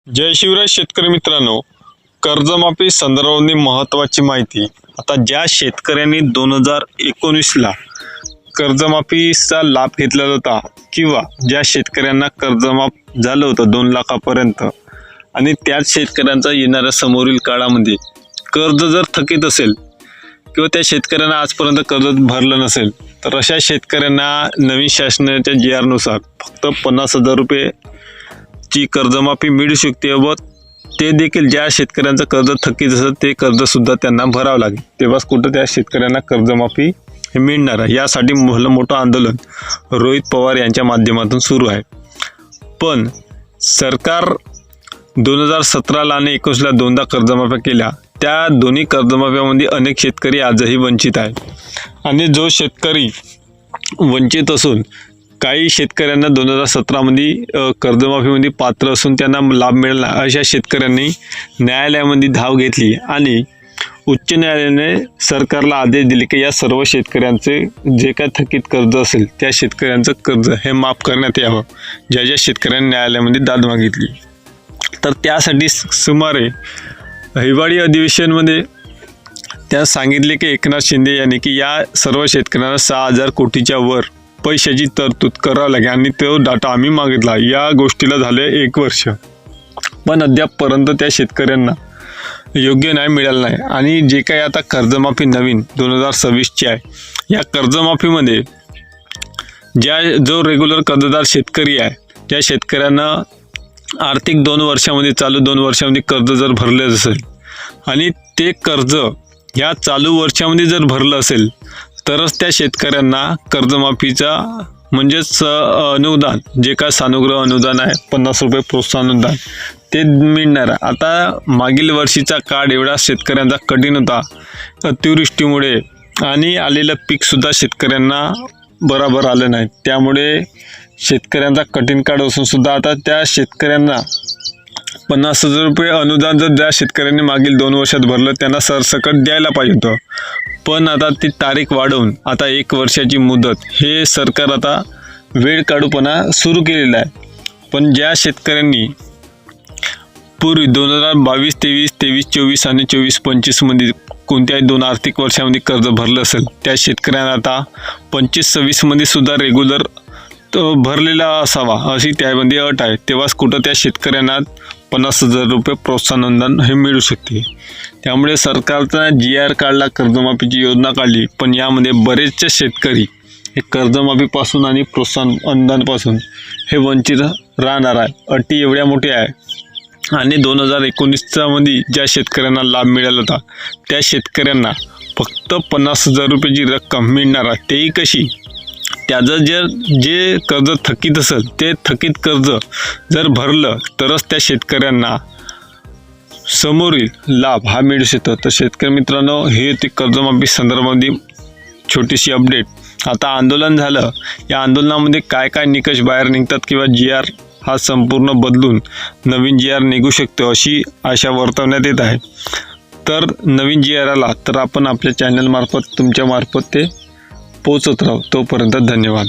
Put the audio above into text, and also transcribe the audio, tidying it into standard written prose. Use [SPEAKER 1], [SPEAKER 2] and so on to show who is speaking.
[SPEAKER 1] जय शिवराय शेतकरी मित्रांनो, कर्जमाफी संदर्भातील महत्त्वाची माहिती। आता ज्या शेतकऱ्यांनी 2019ला कर्जमाफीचा लाभ घेतला होता किंवा ज्या शेतकऱ्यांना कर्जमाफ झालं होतं 2 लाखापर्यंत आणि त्याच शेतकऱ्यांचा येणाऱ्या समोरील काळामध्ये कर्ज जर थकीत असेल किंवा त्या शेतकऱ्यांना आजपर्यंत कर्ज भरलं नसेल तर अशा शेतकऱ्यांना नवीन शासनाच्या GR नुसार फक्त 50,000 रुपये ची कर्जमाफी मिळू शकते व ते देखील ज्या शेतकऱ्यांचं कर्ज थकीत असेल ते कर्ज सुद्धा त्यांना भरावं लागेल, तेव्हाच कुठं त्या शेतकऱ्यांना कर्जमाफी हे मिळणार आहे। यासाठी मोठं आंदोलन रोहित पवार यांच्या माध्यमातून सुरू आहे। पण सरकार 2017ला आणि 2019ला दोनदा कर्जमाफ्या केल्या, त्या दोन्ही कर्जमाफ्यामध्ये अनेक शेतकरी आजही वंचित आहेत आणि जो शेतकरी वंचित असून काही शेतकऱ्यांना 2017मध्ये कर्जमाफीमध्ये पात्र असून त्यांना लाभ मिळाला, अशा शेतकऱ्यांनी न्यायालयामध्ये धाव घेतली आणि उच्च न्यायालयाने सरकारला आदेश दिले की या सर्व शेतकऱ्यांचे जे काही थकीत कर्ज असेल त्या शेतकऱ्यांचं कर्ज हे माफ करण्यात यावं, ज्या ज्या शेतकऱ्यांनी न्यायालयामध्ये दाद मागितली। तर त्यासाठी सुमारे हिवाळी अधिवेशनमध्ये त्या सांगितले की एकनाथ शिंदे यांनी की या सर्व शेतकऱ्यांना 6,000 कोटीच्या वर पैशाची तरतूद करावं लागेल आणि तो डाटा आम्ही मागितला। या गोष्टीला झाले 1 वर्ष, पण अद्यापपर्यंत त्या शेतकऱ्यांना योग्य न्याय मिळाला नाही आणि जे काही आता कर्जमाफी नवीन 2026ची आहे, या कर्जमाफीमध्ये जो रेग्युलर कर्जदार शेतकरी आहे त्या शेतकऱ्यांना आर्थिक 2 वर्षामध्ये चालू 2 वर्षामध्ये कर्ज जर भरले असेल आणि ते कर्ज या चालू वर्षामध्ये जर भरलं असेल तरच त्या शेतकऱ्यांना कर्जमाफीचा म्हणजेच अनुदान जे काय सानुग्रह अनुदान आहे 50 रुपये प्रोत्साहन अनुदान ते मिळणार। आता मागील वर्षीचा काळ एवढा शेतकऱ्यांचा कठीण होता, अतिवृष्टीमुळे आणि आलेलं पीकसुद्धा शेतकऱ्यांना बरोबर आलं नाही, त्यामुळे शेतकऱ्यांचा कठीण काळ असून सुद्धा आता त्या शेतकऱ्यांना 50,000 रुपये अनुदान जर ज्या शेतकऱ्यांनी मागील 2 वर्षात भरलं त्यांना सरसकट द्यायला पाहिजे होतं, पण आता ती तारीख वाढवून आता 1 वर्षाची मुदत हे सरकार आता वेळ काढूपणा सुरू केलेला आहे। पण ज्या शेतकऱ्यांनी पूर्वी 2022-23, 23-24 आणि 24-25 मध्ये कोणत्याही 2 आर्थिक वर्षामध्ये कर्ज भरलं असेल त्या शेतकऱ्यांना आता 25-26 मध्ये सुद्धा रेग्युलर तो भरलेला असावा अशी त्यामध्ये अट आहे, तेव्हाच कुठं त्या शेतकऱ्यांना 50,000 रुपये प्रोत्साहन अनुदान हे मिळू शकते। त्यामुळे सरकारचा GR काढला, कर्जमाफीची योजना काढली, पण यामध्ये बरेचसे शेतकरी हे कर्जमाफीपासून आणि प्रोत्साहन अनुदानपासून हे वंचित राहणार आहे। अटी एवढ्या मोठ्या आहे आणि 2019च्या मध्ये ज्या शेतकऱ्यांना लाभ मिळाला होता त्या शेतकऱ्यांना फक्त 50,000 रुपयाची रक्कम मिळणार आहे, तेही कशी? त्याचं जे कर्ज थकीत असेल ते थकीत कर्ज जर भरलं तरच त्या शेतकऱ्यांना समोरील लाभ हा मिळू शकतो। तर शेतकरी मित्रांनो, हे ते कर्जमाफी संदर्भामध्ये छोटीशी अपडेट। आता आंदोलन झालं, या आंदोलनामध्ये काय काय निकष बाहेर निघतात किंवा GR हा संपूर्ण बदलून नवीन GR निघू शकतो अशी आशा वर्तवण्यात येत आहे। तर नवीन GR आला तर आपण आपल्या चॅनलमार्फत तुमच्यामार्फत ते पोचत राहू। तोपर्यंत धन्यवाद।